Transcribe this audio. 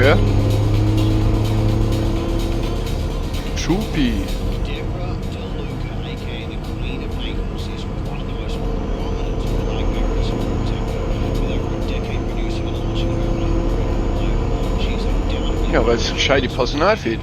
Okay. Chupi. Deborah DeLuca, aka the Queen of Naples, is one of the most prominent flag bearers for Tempo, with over a decade producing and launching her own global line. She's undoubtedly Ja, weil es gescheite Personal fehlt.